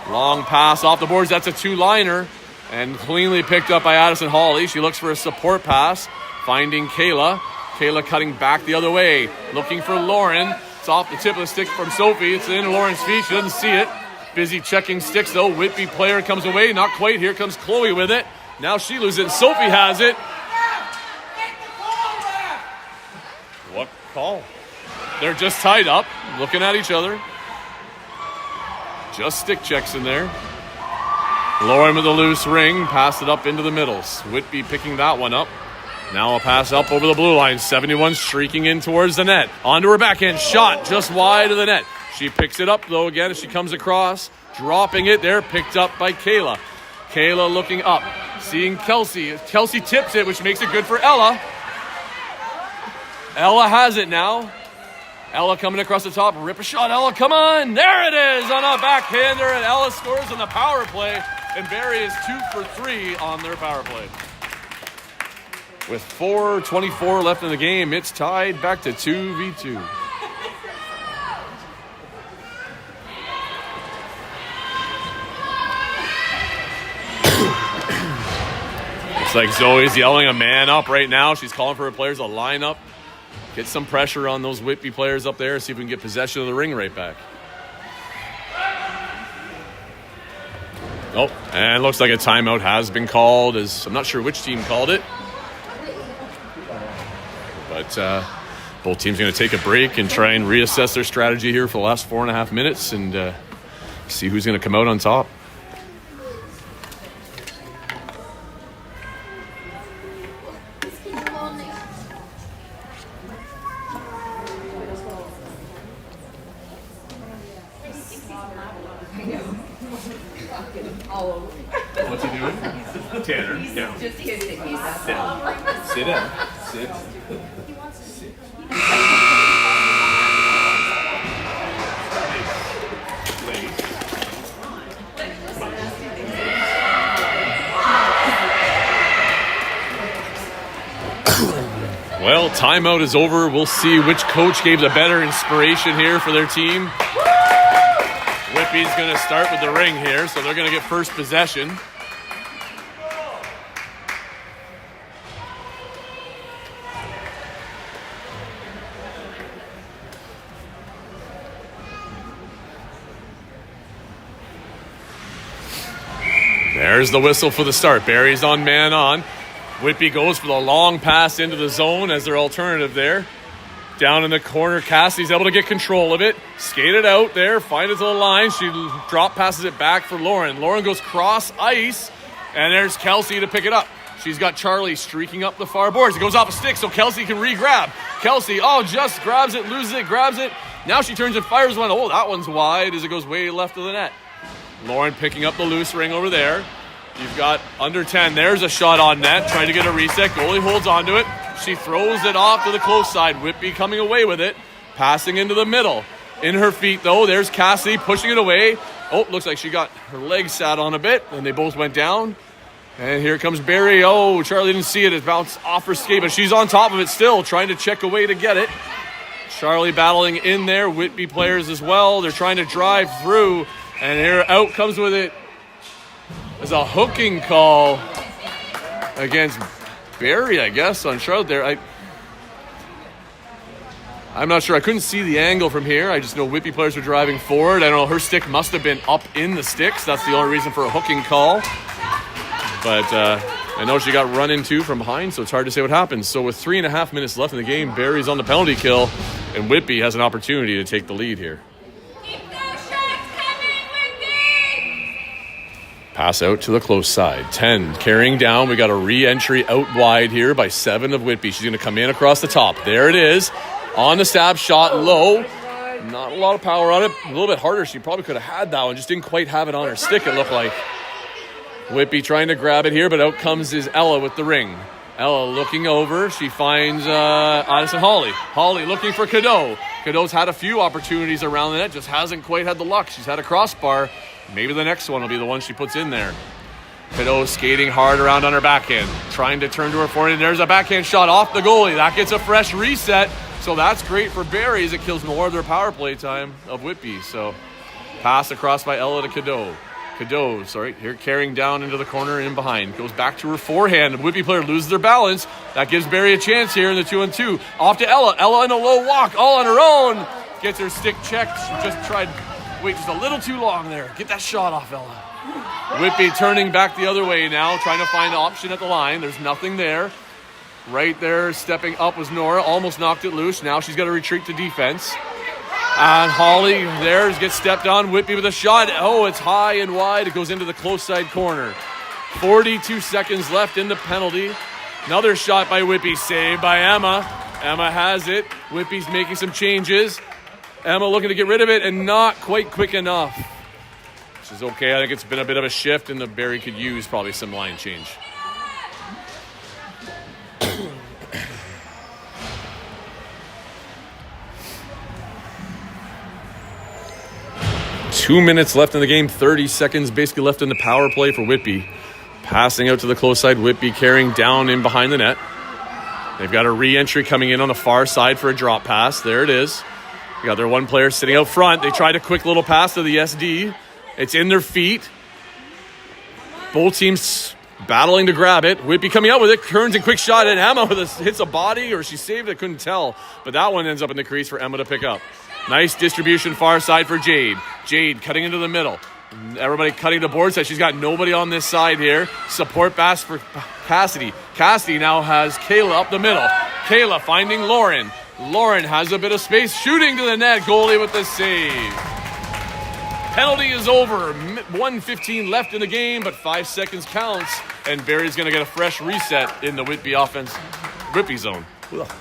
Long pass off the boards. That's a two-liner. And cleanly picked up by Addison Hawley. She looks for a support pass. Finding Kayla. Kayla cutting back the other way. Looking for Lauren. It's off the tip of the stick from Sophie. It's in Lauren's feet. She doesn't see it. Busy checking sticks though. Whitby player comes away. Not quite. Here comes Chloe with it. Now she loses it. Sophie has it. What call? They're just tied up. Looking at each other. Just stick checks in there. Lauren with a loose ring. Passed it up into the middles. Whitby picking that one up. Now a pass up over the blue line. 71 streaking in towards the net. Onto her backhand. Shot just wide of the net. She picks it up, though, again as she comes across. Dropping it there. Picked up by Kayla. Kayla looking up. Seeing Kelsey. Kelsey tips it, which makes it good for Ella. Ella has it now. Ella coming across the top. Rip a shot. Ella, come on. There it is on a backhander. And Ella scores on the power play. And Barrie is 2 for 3 on their power play. With 4:24 left in the game, it's tied back to 2v2. Looks like Zoe's yelling a man up right now. She's calling for her players to line up. Get some pressure on those Whitby players up there. See if we can get possession of the ring right back. Oh, and looks like a timeout has been called. I'm not sure which team called it. But both teams are going to take a break and try and reassess their strategy here for the last 4.5 minutes and see who's going to come out on top. What's he doing? Tanner, down. Just kissing me, that's Down. Sit down. Sit. Well, timeout is over. We'll see which coach gave the better inspiration here for their team. Whitby's going to start with the ring here, so they're going to get first possession. There's the whistle for the start. Barrie's on man on. Whitby goes for the long pass into the zone as their alternative there. Down in the corner, Cassie's able to get control of it. Skate it out there, find it to the line. She drop passes it back for Lauren. Lauren goes cross ice, and there's Kelsey to pick it up. She's got Charlie streaking up the far boards. It goes off a stick so Kelsey can re-grab. Kelsey, just grabs it, loses it, grabs it. Now she turns and fires one. Oh, that one's wide as it goes way left of the net. Lauren picking up the loose ring over there. You've got under 10. There's a shot on net. Trying to get a reset. Goalie holds onto it. She throws it off to the close side. Whitby coming away with it. Passing into the middle. In her feet, though, there's Cassie pushing it away. Oh, looks like she got her legs sat on a bit, and they both went down. And here comes Barrie. Oh, Charlie didn't see it. It bounced off her skate, but she's on top of it still, trying to check away to get it. Charlie battling in there. Whitby players as well. They're trying to drive through, and here out comes with it. There's a hooking call against Barrie, I guess, on Charlotte there. I'm not sure. I couldn't see the angle from here. I just know Whitby players were driving forward. I don't know. Her stick must have been up in the sticks. That's the only reason for a hooking call. But I know she got run into from behind, so it's hard to say what happens. So with 3.5 minutes left in the game, Barrie's on the penalty kill, and Whitby has an opportunity to take the lead here. Pass out to the close side. 10 carrying down. We got a re-entry out wide here by 7 of Whitby. She's going to come in across the top. There it is. On the stab shot, low. Not a lot of power on it. A little bit harder. She probably could have had that one. Just didn't quite have it on her stick, it looked like. Whitby trying to grab it here, but out comes Ella with the ring. Ella looking over. She finds Addison Hawley. Hawley looking for Cadeau. Cadeau's had a few opportunities around the net. Just hasn't quite had the luck. She's had a crossbar. Maybe the next one will be the one she puts in there. Cadeau skating hard around on her backhand. Trying to turn to her forehand. There's a backhand shot off the goalie. That gets a fresh reset. So that's great for Barrie as it kills more of their power play time of Whitby. So pass across by Ella to Cadeau. Cadeau, sorry, here carrying down into the corner and in behind. Goes back to her forehand. The Whitby player loses their balance. That gives Barrie a chance here in the 2-on-2. Off to Ella. Ella in a low walk, all on her own. Gets her stick checked. She just tried, wait just a little too long there. Get that shot off, Ella. Whitby turning back the other way now, trying to find an option at the line. There's nothing there. Right there, stepping up was Nora. Almost knocked it loose. Now she's got to retreat to defense. And Holly there gets stepped on. Whitby with a shot. Oh, it's high and wide. It goes into the close side corner. 42 seconds left in the penalty. Another shot by Whitby, saved by Emma. Emma has it. Whitby's making some changes. Emma looking to get rid of it and not quite quick enough. Which is okay. I think it's been a bit of a shift and the Barrie could use probably some line change. Two minutes left in the game, 30 seconds basically left in the power play for Whitby. Passing out to the close side, Whitby carrying down in behind the net. They've got a re-entry coming in on the far side for a drop pass. There it is. They got their one player sitting out front. They tried a quick little pass to the SD. It's in their feet. Both teams battling to grab it. Whitby coming out with it, turns and quick shot, and Emma hits a body, or she saved it, couldn't tell. But that one ends up in the crease for Emma to pick up. Nice distribution far side for Jade. Jade cutting into the middle. Everybody cutting the board side. She's got nobody on this side here. Support pass for Cassidy. Cassidy now has Kayla up the middle. Kayla finding Lauren. Lauren has a bit of space. Shooting to the net. Goalie with the save. Penalty is over. 1:15 left in the game, but 5 seconds counts. And Barrie's going to get a fresh reset in the Whitby offense. Whitby zone. Ugh.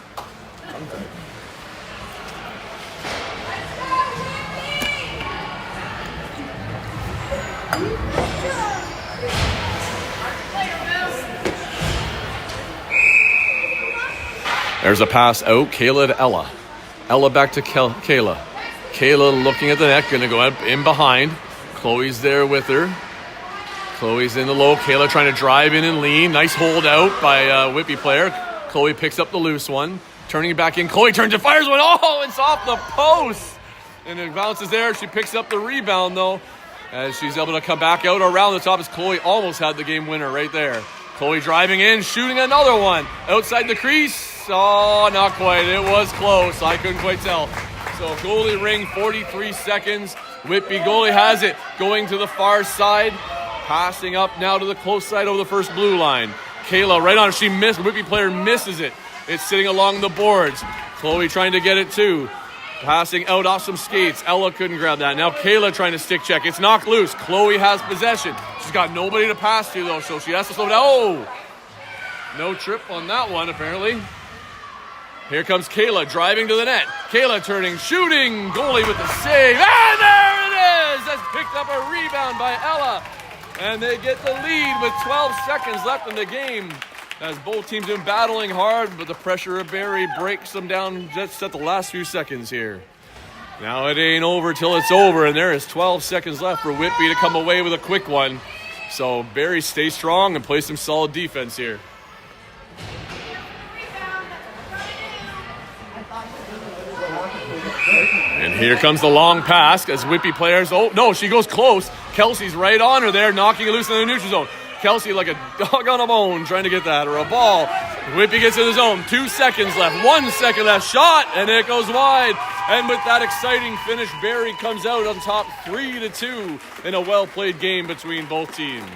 There's a pass out. Kayla to Ella. Ella back to Kayla. Kayla looking at the net. Going to go up in behind. Chloe's there with her. Chloe's in the low. Kayla trying to drive in and lean. Nice hold out by Whitby player. Chloe picks up the loose one. Turning it back in. Chloe turns and fires one. Oh, it's off the post. And it bounces there. She picks up the rebound, though, as she's able to come back out around the top as Chloe almost had the game winner right there. Chloe driving in, shooting another one. Outside the crease. Oh, not quite. It was close. I couldn't quite tell. So goalie ring, 43 seconds. Whitby goalie has it. Going to the far side. Passing up now to the close side over the first blue line. Kayla right on. She missed. Whitby player misses it. It's sitting along the boards. Chloe trying to get it too. Passing out off some skates. Ella couldn't grab that. Now Kayla trying to stick check. It's knocked loose. Chloe has possession. She's got nobody to pass to, though, so she has to slow down. Oh! No trip on that one, apparently. Here comes Kayla driving to the net. Kayla turning, shooting. Goalie with the save. And there it is! That's picked up a rebound by Ella. And they get the lead with 12 seconds left in the game. As both teams have been battling hard, but the pressure of Barrie breaks them down just at the last few seconds here. Now it ain't over till it's over, and there is 12 seconds left for Whitby to come away with a quick one. So Barrie stay strong and play some solid defense here. And here comes the long pass as Whitby players, oh no, she goes close. Kelsey's right on her there, knocking it loose in the neutral zone. Kelsey like a dog on a bone trying to get that, or a ball. Whitby gets in the zone. 2 seconds left. 1 second left. Shot, and it goes wide. And with that exciting finish, Barrie comes out on top 3-2 in a well-played game between both teams.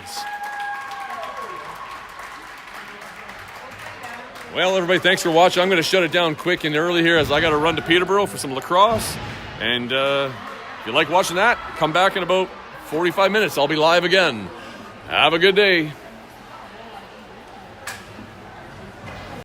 Well, everybody, thanks for watching. I'm going to shut it down quick and early here as I got to run to Peterborough for some lacrosse. And if you like watching that, come back in about 45 minutes. I'll be live again. Have a good day.